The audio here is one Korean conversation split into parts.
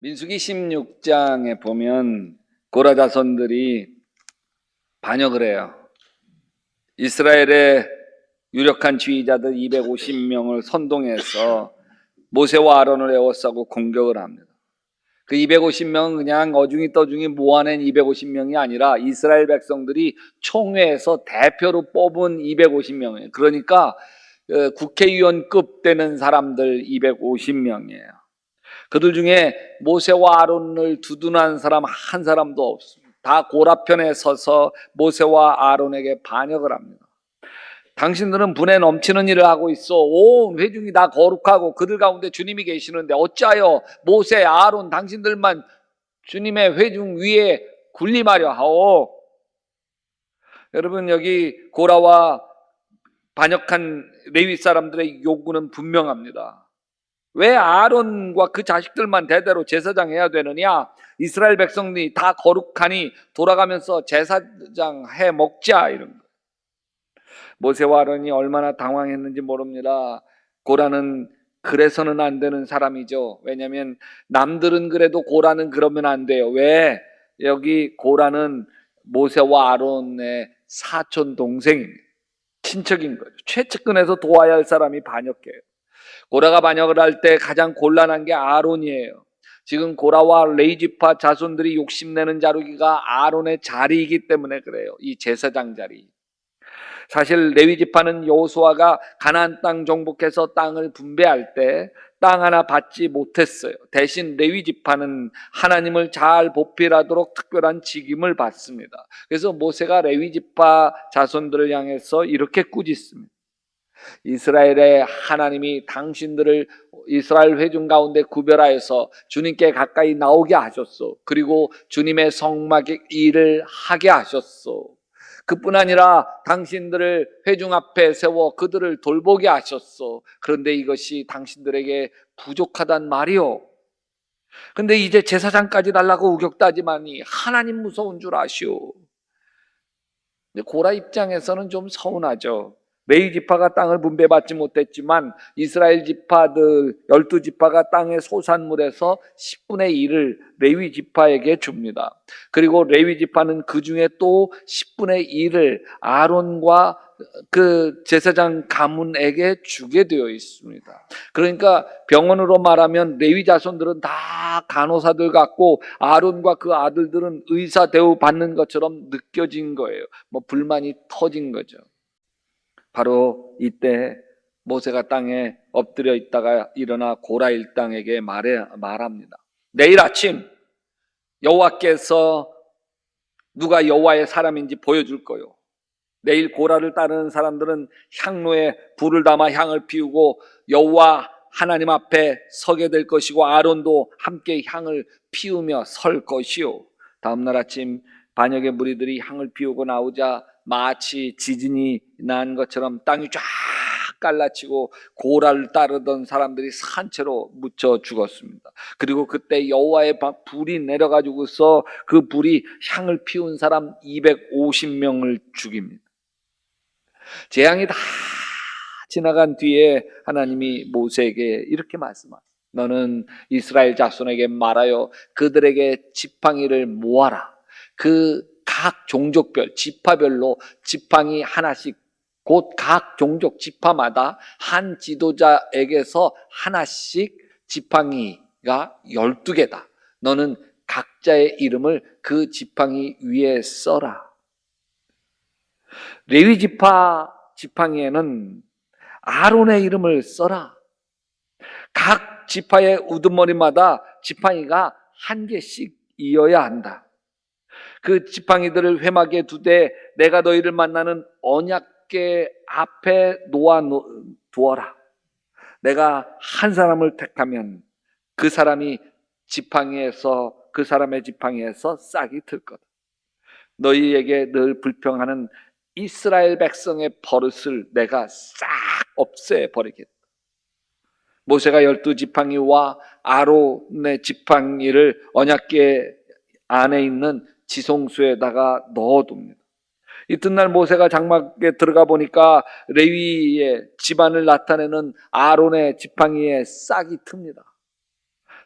민수기 16장에 보면 고라 자손들이 반역을 해요. 이스라엘의 유력한 지휘자들 250명을 선동해서 모세와 아론을 에워싸고 공격을 합니다. 그 250명은 그냥 어중이 떠중이 모아낸 250명이 아니라 이스라엘 백성들이 총회에서 대표로 뽑은 250명이에요. 그러니까 국회의원급 되는 사람들 250명이에요. 그들 중에 모세와 아론을 두둔한 사람 한 사람도 없습니다. 다 고라 편에 서서 모세와 아론에게 반역을 합니다. 당신들은 분에 넘치는 일을 하고 있어. 온 회중이 다 거룩하고 그들 가운데 주님이 계시는데 어찌하여 모세, 아론 당신들만 주님의 회중 위에 군림하려 하오? 여러분, 여기 고라와 반역한 레위 사람들의 요구는 분명합니다. 왜 아론과 그 자식들만 대대로 제사장 해야 되느냐? 이스라엘 백성들이 다 거룩하니 돌아가면서 제사장 해 먹자, 이런 거. 모세와 아론이 얼마나 당황했는지 모릅니다. 고라는 그래서는 안 되는 사람이죠. 왜냐하면 남들은 그래도 고라는 그러면 안 돼요. 왜? 여기 고라는 모세와 아론의 사촌 동생입니다. 친척인 거죠. 최측근에서 도와야 할 사람이 반역해요. 고라가 반역을 할 때 가장 곤란한 게 아론이에요. 지금 고라와 레위지파 자손들이 욕심내는 자리가 아론의 자리이기 때문에 그래요. 이 제사장 자리. 사실 레위지파는 여호수아가 가나안 땅 정복해서 땅을 분배할 때 땅 하나 받지 못했어요. 대신 레위지파는 하나님을 잘 보필하도록 특별한 직임을 받습니다. 그래서 모세가 레위지파 자손들을 향해서 이렇게 꾸짖습니다. 이스라엘의 하나님이 당신들을 이스라엘 회중 가운데 구별하여서 주님께 가까이 나오게 하셨소. 그리고 주님의 성막의 일을 하게 하셨소. 그뿐 아니라 당신들을 회중 앞에 세워 그들을 돌보게 하셨소. 그런데 이것이 당신들에게 부족하단 말이오. 근데 이제 제사장까지 달라고 우격다짐하니 하나님 무서운 줄 아시오. 고라 입장에서는 좀 서운하죠. 레위 지파가 땅을 분배받지 못했지만 이스라엘 지파들 12지파가 땅의 소산물에서 10분의 1을 레위 지파에게 줍니다. 그리고 레위 지파는 그 중에 또 10분의 1을 아론과 그 제사장 가문에게 주게 되어 있습니다. 그러니까 병원으로 말하면 레위 자손들은 다 간호사들 같고 아론과 그 아들들은 의사 대우 받는 것처럼 느껴진 거예요. 불만이 터진 거죠. 바로 이때 모세가 땅에 엎드려 있다가 일어나 고라 일당에게 말합니다. 내일 아침 여호와께서 누가 여호와의 사람인지 보여줄 거요. 내일 고라를 따르는 사람들은 향로에 불을 담아 향을 피우고 여호와 하나님 앞에 서게 될 것이고 아론도 함께 향을 피우며 설 것이요. 다음날 아침 반역의 무리들이 향을 피우고 나오자 마치 지진이 난 것처럼 땅이 쫙 갈라치고 고라를 따르던 사람들이 산채로 묻혀 죽었습니다. 그리고 그때 여호와의 불이 내려가지고서 그 불이 향을 피운 사람 250명을 죽입니다. 재앙이 다 지나간 뒤에 하나님이 모세에게 이렇게 말씀하셨습니다. 너는 이스라엘 자손에게 말하여 그들에게 지팡이를 모아라. 그 각 종족별, 지파별로 지팡이 하나씩 곧 각 종족 지파마다 한 지도자에게서 하나씩 지팡이가 12개다. 너는 각자의 이름을 그 지팡이 위에 써라. 레위 지파 지팡이에는 아론의 이름을 써라. 각 지파의 우두머리마다 지팡이가 한 개씩 이어야 한다. 그 지팡이들을 회막에 두되 내가 너희를 만나는 언약궤 앞에 놓아 두어라. 내가 한 사람을 택하면 그 사람이 지팡이에서 그 사람의 지팡이에서 싹이 틀 거다. 너희에게 늘 불평하는 이스라엘 백성의 버릇을 내가 싹 없애버리겠다. 모세가 12지팡이와 아론의 지팡이를 언약궤 안에 있는 지성소에다가 넣어둡니다. 이튿날 모세가 장막에 들어가 보니까 레위의 집안을 나타내는 아론의 지팡이에 싹이 틉니다.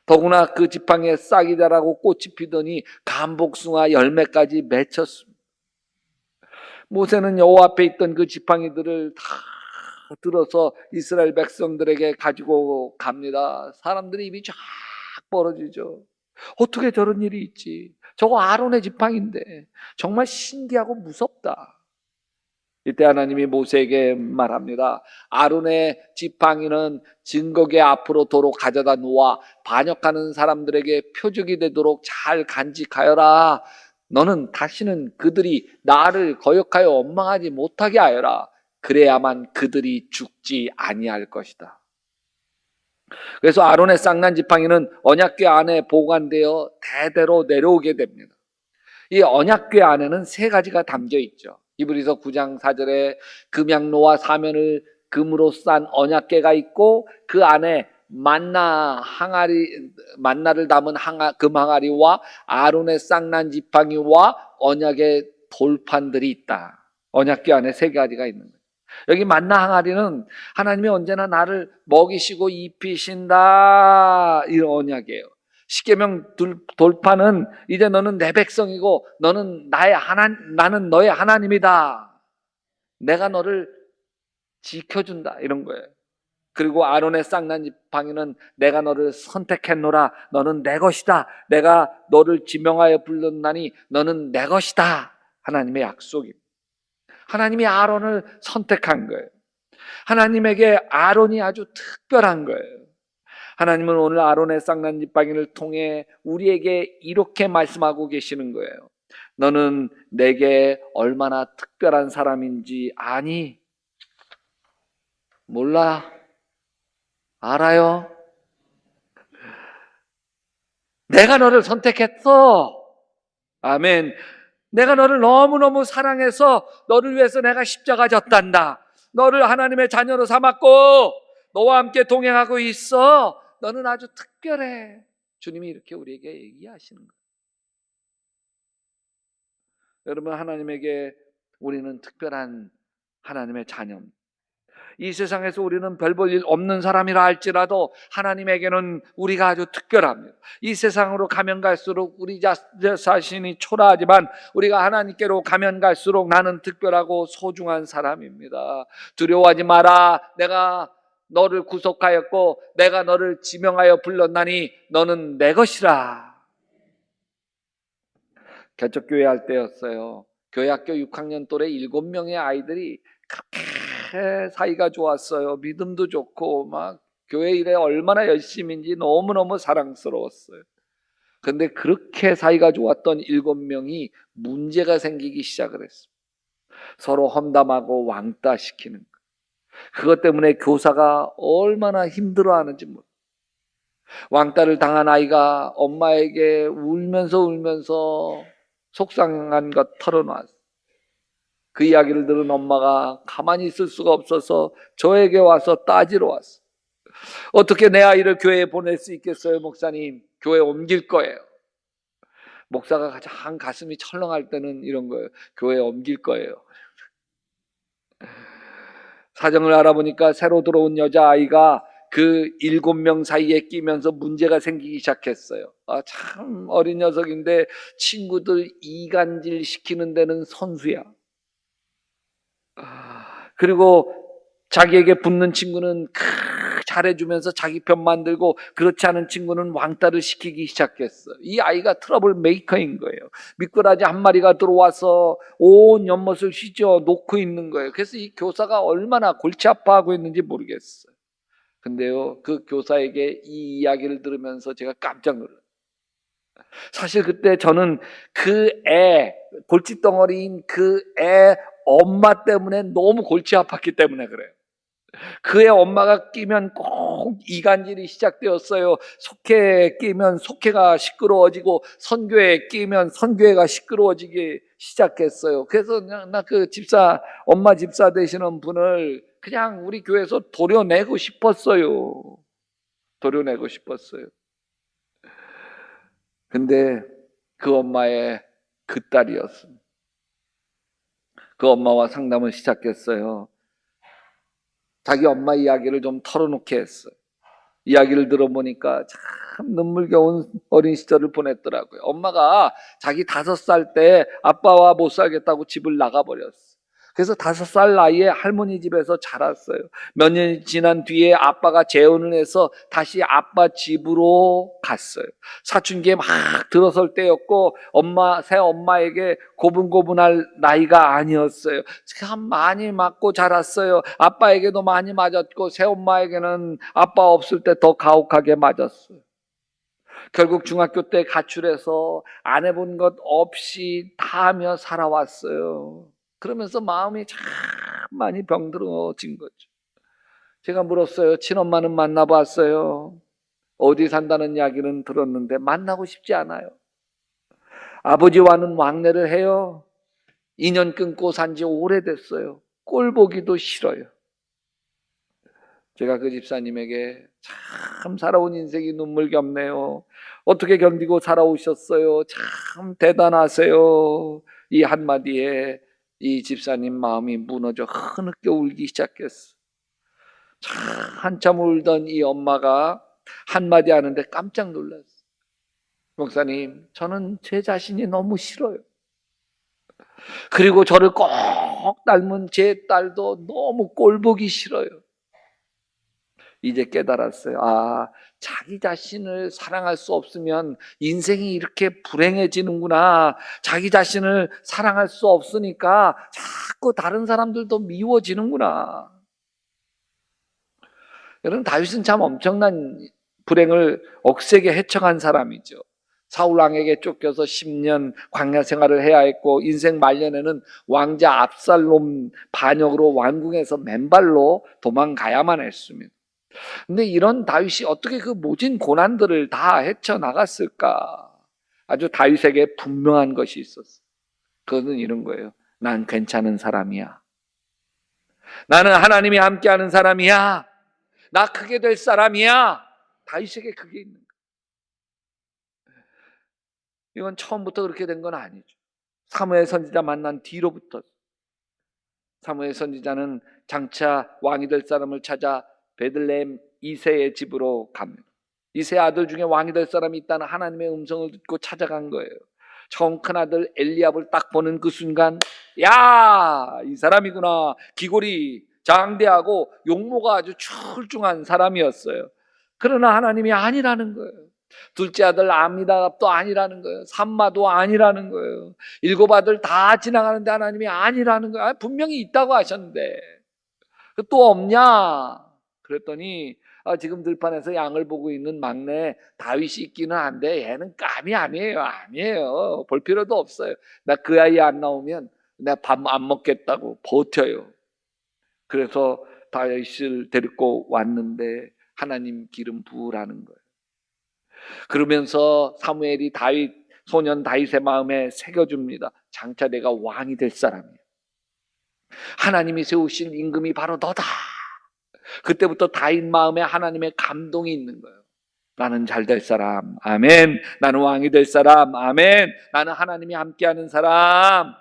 더구나 그 지팡이에 싹이 자라고 꽃이 피더니 감복숭아 열매까지 맺혔습니다. 모세는 여호와 앞에 있던 그 지팡이들을 다 들어서 이스라엘 백성들에게 가지고 갑니다. 사람들이 입이 쫙 벌어지죠. 어떻게 저런 일이 있지? 저거 아론의 지팡인데 정말 신기하고 무섭다. 이때 하나님이 모세에게 말합니다. 아론의 지팡이는 증거궤 앞으로 도로 가져다 놓아 반역하는 사람들에게 표적이 되도록 잘 간직하여라. 너는 다시는 그들이 나를 거역하여 원망하지 못하게 하여라. 그래야만 그들이 죽지 아니할 것이다. 그래서 아론의 쌍난 지팡이는 언약궤 안에 보관되어 대대로 내려오게 됩니다. 이 언약궤 안에는 세 가지가 담겨 있죠. 히브리서 9장 4절에 금양로와 사면을 금으로 싼 언약궤가 있고 그 안에 만나를 담은 금 항아리와 아론의 쌍난 지팡이와 언약의 돌판들이 있다. 언약궤 안에 세 가지가 있는 거예요. 여기 만나 항아리는 하나님이 언제나 나를 먹이시고 입히신다, 이런 언약이에요. 십계명 돌판은 이제 너는 내 백성이고 너는 나는 너의 하나님이다. 내가 너를 지켜준다, 이런 거예요. 그리고 아론의 쌍난 지팡이는 내가 너를 선택했노라. 너는 내 것이다. 내가 너를 지명하여 불렀나니 너는 내 것이다. 하나님의 약속입니다. 하나님이 아론을 선택한 거예요. 하나님에게 아론이 아주 특별한 거예요. 하나님은 오늘 아론의 쌍난 지팡이를 통해 우리에게 이렇게 말씀하고 계시는 거예요. 너는 내게 얼마나 특별한 사람인지 아니? 몰라? 알아요? 내가 너를 선택했어. 아멘. 내가 너를 너무너무 사랑해서 너를 위해서 내가 십자가 졌단다. 너를 하나님의 자녀로 삼았고 너와 함께 동행하고 있어. 너는 아주 특별해. 주님이 이렇게 우리에게 얘기하시는 거예요. 여러분, 하나님에게 우리는 특별한 하나님의 자녀입니다. 이 세상에서 우리는 별 볼 일 없는 사람이라 할지라도 하나님에게는 우리가 아주 특별합니다. 이 세상으로 가면 갈수록 우리 자신이 초라하지만 우리가 하나님께로 가면 갈수록 나는 특별하고 소중한 사람입니다. 두려워하지 마라. 내가 너를 구속하였고 내가 너를 지명하여 불렀나니 너는 내 것이라. 개척교회 할 때였어요. 교회 학교 6학년 또래 7명의 아이들이 그렇게 사이가 좋았어요. 믿음도 좋고 막 교회 일에 얼마나 열심인지 너무너무 사랑스러웠어요. 그런데 그렇게 사이가 좋았던 7명이 문제가 생기기 시작을 했어요. 서로 험담하고 왕따시키는 거. 그것 때문에 교사가 얼마나 힘들어하는지 모르겠어요. 왕따를 당한 아이가 엄마에게 울면서 속상한 것 털어놨어요. 그 이야기를 들은 엄마가 가만히 있을 수가 없어서 저에게 와서 따지러 왔어요. 어떻게 내 아이를 교회에 보낼 수 있겠어요, 목사님? 교회 옮길 거예요. 목사가 가장 가슴이 철렁할 때는 이런 거예요. 교회 옮길 거예요. 사정을 알아보니까 새로 들어온 여자아이가 그 7명 사이에 끼면서 문제가 생기기 시작했어요. 참 어린 녀석인데 친구들 이간질 시키는 데는 선수야. 그리고 자기에게 붙는 친구는 잘해주면서 자기 편 만들고 그렇지 않은 친구는 왕따를 시키기 시작했어요. 이 아이가 트러블 메이커인 거예요. 미꾸라지 한 마리가 들어와서 온 연못을 휘저 놓고 있는 거예요. 그래서 이 교사가 얼마나 골치 아파하고 있는지 모르겠어요. 근데요, 그 교사에게 이 이야기를 들으면서 제가 깜짝 놀랐어요. 사실 그때 저는 골칫덩어리인 그 애 엄마 때문에 너무 골치 아팠기 때문에 그래요. 그의 엄마가 끼면 꼭 이간질이 시작되었어요. 속회에 끼면 속회가 시끄러워지고 선교회에 끼면 선교회가 시끄러워지기 시작했어요. 그래서 나 그 엄마 집사 되시는 분을 그냥 우리 교회에서 도려내고 싶었어요. 근데 그 엄마의 그 딸이었습니다. 그 엄마와 상담을 시작했어요. 자기 엄마 이야기를 좀 털어놓게 했어요. 이야기를 들어보니까 참 눈물겨운 어린 시절을 보냈더라고요. 엄마가 자기 5살 때 아빠와 못 살겠다고 집을 나가버렸어. 그래서 5살 나이에 할머니 집에서 자랐어요. 몇 년이 지난 뒤에 아빠가 재혼을 해서 다시 아빠 집으로 갔어요. 사춘기에 막 들어설 때였고 새 엄마에게 고분고분할 나이가 아니었어요. 참 많이 맞고 자랐어요. 아빠에게도 많이 맞았고 새 엄마에게는 아빠 없을 때 더 가혹하게 맞았어요. 결국 중학교 때 가출해서 안 해본 것 없이 다 하며 살아왔어요. 그러면서 마음이 참 많이 병들어진 거죠. 제가 물었어요. 친엄마는 만나봤어요? 어디 산다는 이야기는 들었는데 만나고 싶지 않아요. 아버지와는 왕래를 해요. 인연 끊고 산 지 오래됐어요. 꼴 보기도 싫어요. 제가 그 집사님에게 참 살아온 인생이 눈물겹네요. 어떻게 견디고 살아오셨어요? 참 대단하세요. 이 한마디에 이 집사님 마음이 무너져 흐느껴 울기 시작했어. 참 한참 울던 이 엄마가 한마디 하는데 깜짝 놀랐어. 목사님, 저는 제 자신이 너무 싫어요. 그리고 저를 꼭 닮은 제 딸도 너무 꼴보기 싫어요. 이제 깨달았어요. 아, 자기 자신을 사랑할 수 없으면 인생이 이렇게 불행해지는구나. 자기 자신을 사랑할 수 없으니까 자꾸 다른 사람들도 미워지는구나. 여러분, 다윗은 참 엄청난 불행을 억세게 헤쳐간 사람이죠. 사울 왕에게 쫓겨서 10년 광야 생활을 해야 했고 인생 말년에는 왕자 압살롬 반역으로 왕궁에서 맨발로 도망가야만 했습니다. 근데 이런 다윗이 어떻게 그 모진 고난들을 다 헤쳐나갔을까? 아주 다윗에게 분명한 것이 있었어. 그것은 이런 거예요. 난 괜찮은 사람이야. 나는 하나님이 함께하는 사람이야. 나 크게 될 사람이야. 다윗에게 그게 있는 거예요. 이건 처음부터 그렇게 된 건 아니죠. 사무엘 선지자 만난 뒤로부터. 사무엘 선지자는 장차 왕이 될 사람을 찾아 베들레헴 이새의 집으로 갑니다. 이새 아들 중에 왕이 될 사람이 있다는 하나님의 음성을 듣고 찾아간 거예요. 처음 큰아들 엘리압을 딱 보는 그 순간, 야, 이 사람이구나. 기골이 장대하고 용모가 아주 출중한 사람이었어요. 그러나 하나님이 아니라는 거예요. 둘째 아들 아미다갑도 아니라는 거예요. 삼마도 아니라는 거예요. 7 아들 다 지나가는데 하나님이 아니라는 거예요. 분명히 있다고 하셨는데 또 없냐? 그랬더니 지금 들판에서 양을 보고 있는 막내 다윗이 있기는 한데 얘는 감이 아니에요. 볼 필요도 없어요. 나 그 아이 안 나오면 내가 밥 안 먹겠다고 버텨요. 그래서 다윗을 데리고 왔는데 하나님 기름 부으라는 거예요. 그러면서 사무엘이 소년 다윗의 마음에 새겨줍니다. 장차 내가 왕이 될 사람이야. 하나님이 세우신 임금이 바로 너다. 그때부터 다윗 마음에 하나님의 감동이 있는 거예요. 나는 잘 될 사람, 아멘. 나는 왕이 될 사람, 아멘. 나는 하나님이 함께하는 사람.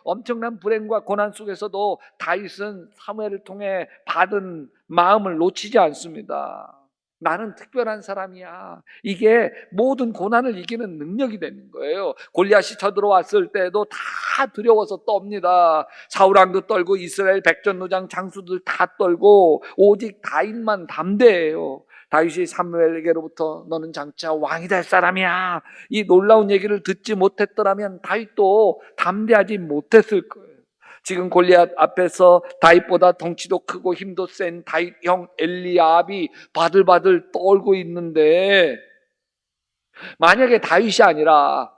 엄청난 불행과 고난 속에서도 다윗은 사무엘을 통해 받은 마음을 놓치지 않습니다. 나는 특별한 사람이야. 이게 모든 고난을 이기는 능력이 되는 거예요. 골리앗이 쳐들어왔을 때도 다 두려워서 떱니다. 사울왕도 떨고 이스라엘 백전노장 장수들 다 떨고 오직 다윗만 담대해요. 다윗이 사무엘에게로부터 너는 장차 왕이 될 사람이야, 이 놀라운 얘기를 듣지 못했더라면 다윗도 담대하지 못했을 거예요. 지금 골리앗 앞에서 다윗보다 덩치도 크고 힘도 센 다윗 형 엘리압이 바들바들 떨고 있는데, 만약에 다윗이 아니라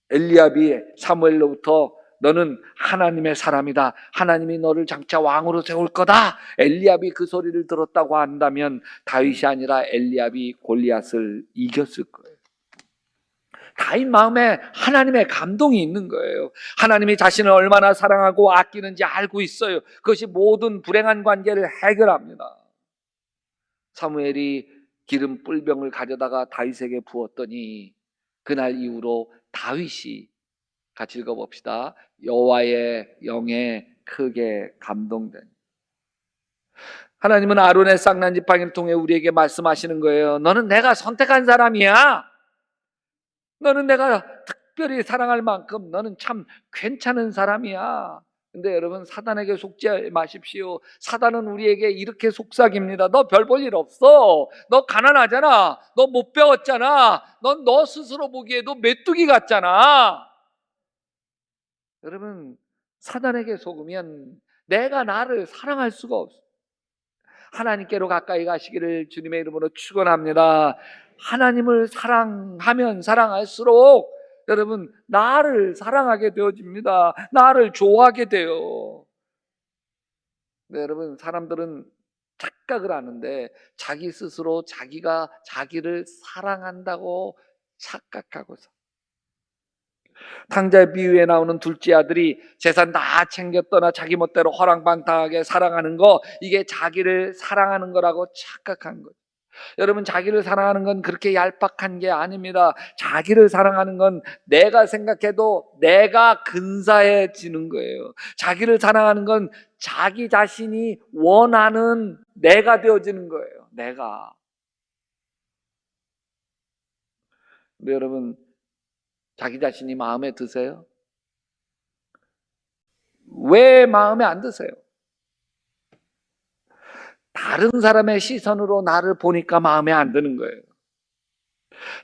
엘리압이 사무엘로부터 너는 하나님의 사람이다, 하나님이 너를 장차 왕으로 세울 거다, 엘리압이 그 소리를 들었다고 한다면 다윗이 아니라 엘리압이 골리앗을 이겼을 거예요. 다윗 마음에 하나님의 감동이 있는 거예요. 하나님이 자신을 얼마나 사랑하고 아끼는지 알고 있어요. 그것이 모든 불행한 관계를 해결합니다. 사무엘이 기름 뿔병을 가져다가 다윗에게 부었더니 그날 이후로 다윗이, 같이 읽어봅시다. 여호와의 영에 크게 감동된. 하나님은 아론의 쌍난 지팡이를 통해 우리에게 말씀하시는 거예요. 너는 내가 선택한 사람이야. 너는 내가 특별히 사랑할 만큼 너는 참 괜찮은 사람이야. 근데 여러분, 사단에게 속지 마십시오. 사단은 우리에게 이렇게 속삭입니다. 너 별 볼 일 없어. 너 가난하잖아. 너 못 배웠잖아. 넌 너 스스로 보기에도 메뚜기 같잖아. 여러분, 사단에게 속으면 내가 나를 사랑할 수가 없어. 하나님께로 가까이 가시기를 주님의 이름으로 축원합니다. 하나님을 사랑하면 사랑할수록 여러분, 나를 사랑하게 되어집니다. 나를 좋아하게 돼요. 네, 여러분, 사람들은 착각을 하는데 자기 스스로 자기가 자기를 사랑한다고 착각하고서, 탕자의 비유에 나오는 둘째 아들이 재산 다 챙겨 떠나 자기 멋대로 허랑방탕하게 사랑하는 거, 이게 자기를 사랑하는 거라고 착각한 거죠. 여러분, 자기를 사랑하는 건 그렇게 얄팍한 게 아닙니다. 자기를 사랑하는 건 내가 생각해도 내가 근사해지는 거예요. 자기를 사랑하는 건 자기 자신이 원하는 내가 되어지는 거예요. 내가. 근데 여러분, 자기 자신이 마음에 드세요? 왜 마음에 안 드세요? 다른 사람의 시선으로 나를 보니까 마음에 안 드는 거예요.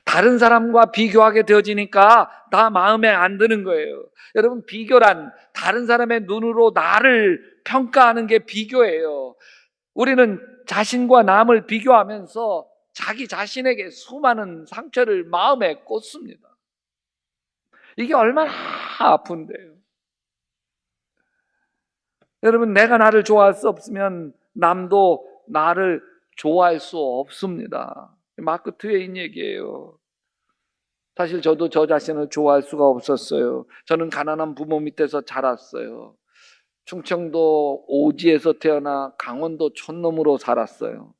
다른 사람과 비교하게 되어지니까 다 마음에 안 드는 거예요. 여러분, 비교란 다른 사람의 눈으로 나를 평가하는 게 비교예요. 우리는 자신과 남을 비교하면서 자기 자신에게 수많은 상처를 마음에 꽂습니다. 이게 얼마나 아픈데요. 여러분, 내가 나를 좋아할 수 없으면 남도 나를 좋아할 수 없습니다. 마크 트웨인 얘기예요. 사실 저도 저 자신을 좋아할 수가 없었어요. 저는 가난한 부모 밑에서 자랐어요. 충청도 오지에서 태어나 강원도 촌놈으로 살았어요.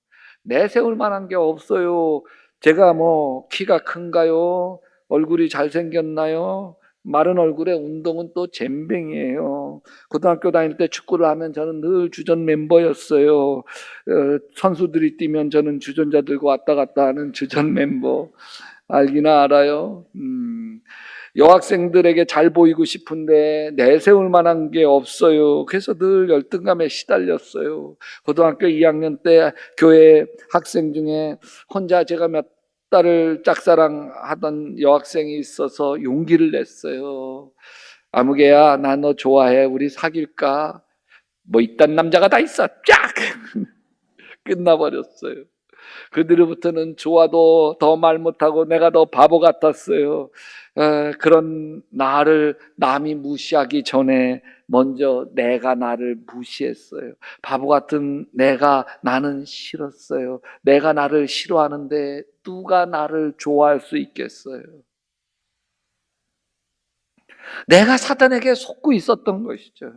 내세울 만한 게 없어요. 제가 뭐 키가 큰가요? 얼굴이 잘생겼나요? 마른 얼굴에 운동은 또 젬병이에요. 고등학교 다닐 때 축구를 하면 저는 늘 주전 멤버였어요. 선수들이 뛰면 저는 주전자 들고 왔다 갔다 하는 주전 멤버. 알기나 알아요. 여학생들에게 잘 보이고 싶은데 내세울 만한 게 없어요. 그래서 늘 열등감에 시달렸어요. 고등학교 2학년 때 교회 학생 중에 혼자 제가 몇 달을 짝사랑하던 여학생이 있어서 용기를 냈어요. 아무개야, 나 너 좋아해. 우리 사귈까? 뭐 이딴 남자가 다 있어. 쫙! 끝나버렸어요. 그 뒤로부터는 좋아도 더 말 못하고 내가 더 바보 같았어요. 그런 나를 남이 무시하기 전에 먼저 내가 나를 무시했어요. 바보 같은 나는 싫었어요. 내가 나를 싫어하는데 누가 나를 좋아할 수 있겠어요? 내가 사단에게 속고 있었던 것이죠.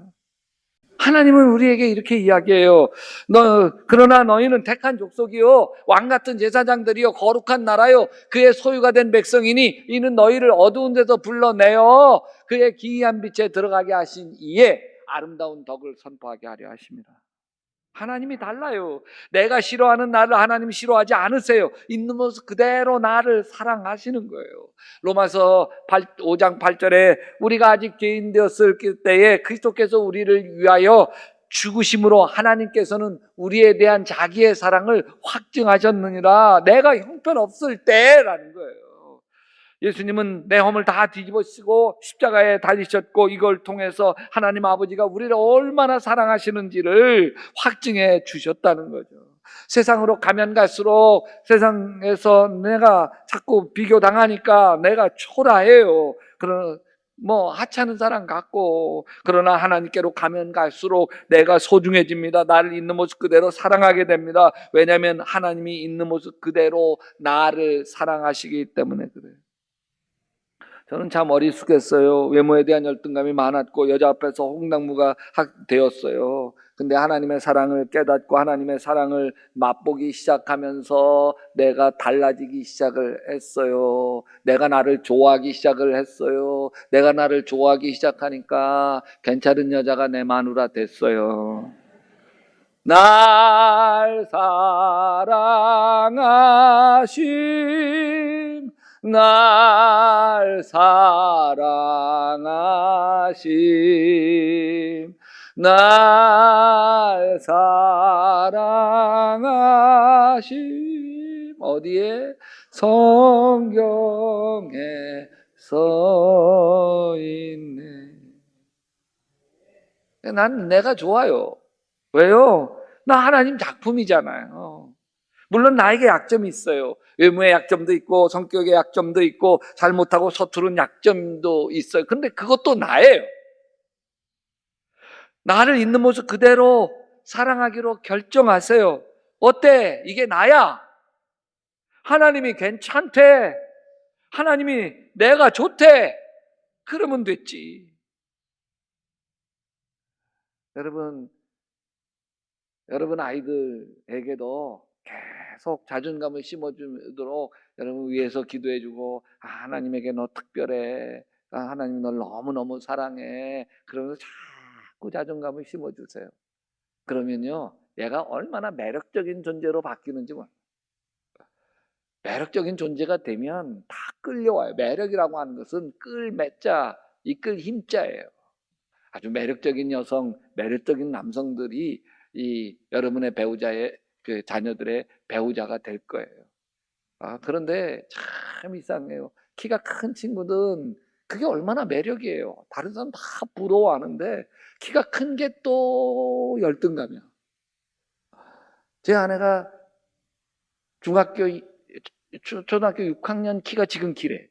하나님은 우리에게 이렇게 이야기해요. 그러나 너희는 택한 족속이요, 왕 같은 제사장들이요, 거룩한 나라요, 그의 소유가 된 백성이니 이는 너희를 어두운 데서 불러내어 그의 기이한 빛에 들어가게 하신 이에 아름다운 덕을 선포하게 하려 하십니다. 하나님이 달라요. 내가 싫어하는 나를 하나님 싫어하지 않으세요. 있는 모습 그대로 나를 사랑하시는 거예요. 로마서 5장 8절에 우리가 아직 죄인 되었을 때에 그리스도께서 우리를 위하여 죽으심으로 하나님께서는 우리에 대한 자기의 사랑을 확증하셨느니라. 내가 형편없을 때라는 거예요. 예수님은 내 허물 다 뒤집어쓰고 십자가에 달리셨고, 이걸 통해서 하나님 아버지가 우리를 얼마나 사랑하시는지를 확증해 주셨다는 거죠. 세상으로 가면 갈수록 세상에서 내가 자꾸 비교당하니까 내가 초라해요. 뭐 하찮은 사람 같고, 그러나 하나님께로 가면 갈수록 내가 소중해집니다. 나를 있는 모습 그대로 사랑하게 됩니다. 왜냐하면 하나님이 있는 모습 그대로 나를 사랑하시기 때문에 그래요. 저는 참 어리숙했어요. 외모에 대한 열등감이 많았고 여자 앞에서 홍당무가 되었어요. 근데 하나님의 사랑을 깨닫고 하나님의 사랑을 맛보기 시작하면서 내가 달라지기 시작을 했어요. 내가 나를 좋아하기 시작을 했어요. 내가 나를 좋아하기 시작하니까 괜찮은 여자가 내 마누라 됐어요. 날 사랑하심, 날 사랑하심, 날 사랑하심. 어디에? 성경에 써 있네. 난 내가 좋아요. 왜요? 나 하나님 작품이잖아요. 물론 나에게 약점이 있어요. 외모의 약점도 있고 성격의 약점도 있고 잘못하고 서투른 약점도 있어요. 근데 그것도 나예요. 나를 있는 모습 그대로 사랑하기로 결정하세요. 어때? 이게 나야. 하나님이 괜찮대. 하나님이 내가 좋대. 그러면 됐지. 여러분 아이들에게도 계속 자존감을 심어주도록 여러분 위해서 기도해주고, 하나님에게 너 특별해, 하나님 널 너무너무 사랑해, 그러면서 자꾸 자존감을 심어주세요. 그러면요 얘가 얼마나 매력적인 존재로 바뀌는지 몰라요. 매력적인 존재가 되면 다 끌려와요. 매력이라고 하는 것은 끌매자, 이끌 힘자예요. 아주 매력적인 여성, 매력적인 남성들이 이 여러분의 배우자의 그 자녀들의 배우자가 될 거예요. 그런데 참 이상해요. 키가 큰 친구들은 그게 얼마나 매력이에요. 다른 사람 다 부러워하는데 키가 큰 게 또 열등감이야. 제 아내가 초등학교 6학년 키가 지금 기래.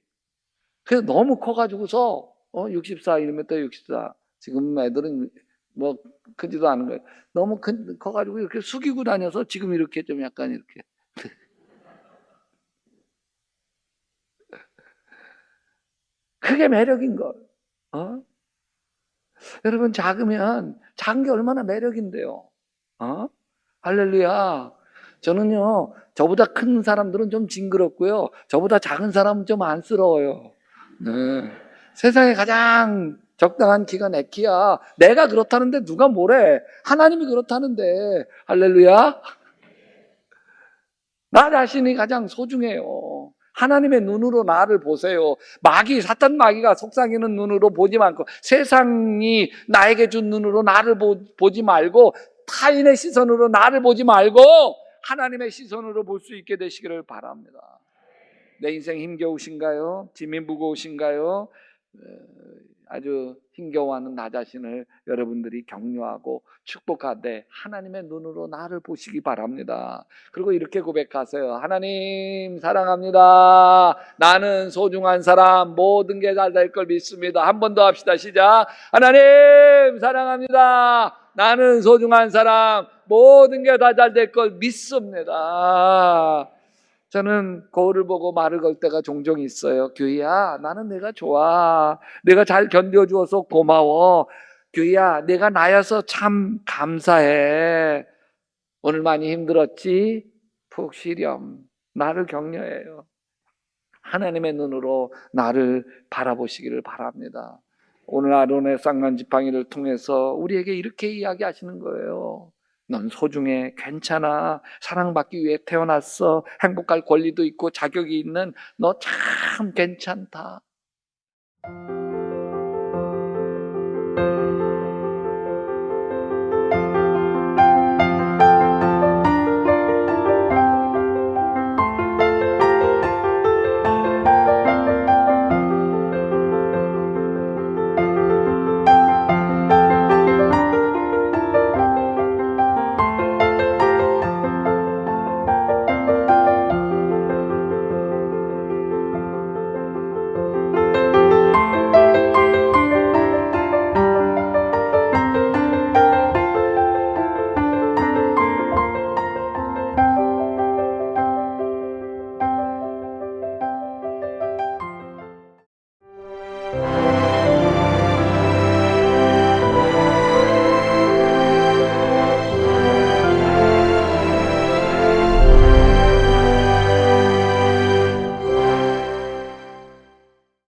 그래서 너무 커가지고서 64, 1m 64. 지금 애들은 뭐 크지도 않은 거예요. 너무 커가지고 이렇게 숙이고 다녀서 지금 이렇게 좀 약간 이렇게. 그게 매력인 걸. 여러분 작으면 작은 게 얼마나 매력인데요. 할렐루야. 저는요 저보다 큰 사람들은 좀 징그럽고요, 저보다 작은 사람은 좀 안쓰러워요. 네. 세상에 가장 적당한 키가 내 키야. 내가 그렇다는데 누가 뭐래? 하나님이 그렇다는데. 할렐루야. 나 자신이 가장 소중해요. 하나님의 눈으로 나를 보세요. 사탄 마귀가 속삭이는 눈으로 보지 말고, 세상이 나에게 준 눈으로 나를 보지 말고, 타인의 시선으로 나를 보지 말고 하나님의 시선으로 볼 수 있게 되시기를 바랍니다. 내 인생 힘겨우신가요? 짐이 무거우신가요? 아주 힘겨워하는 나 자신을 여러분들이 격려하고 축복하되 하나님의 눈으로 나를 보시기 바랍니다. 그리고 이렇게 고백하세요. 하나님 사랑합니다. 나는 소중한 사람, 모든 게 잘 될 걸 믿습니다. 한 번 더 합시다. 시작. 하나님 사랑합니다. 나는 소중한 사람, 모든 게 다 잘 될 걸 믿습니다. 저는 거울을 보고 말을 걸 때가 종종 있어요. 규희야, 나는 내가 좋아. 내가 잘 견뎌주어서 고마워. 규희야, 내가 나여서 참 감사해. 오늘 많이 힘들었지? 푹 쉬렴. 나를 격려해요. 하나님의 눈으로 나를 바라보시기를 바랍니다. 오늘 아론의 쌍난 지팡이를 통해서 우리에게 이렇게 이야기하시는 거예요. 넌 소중해, 괜찮아, 사랑받기 위해 태어났어, 행복할 권리도 있고 자격이 있는 너 참 괜찮다.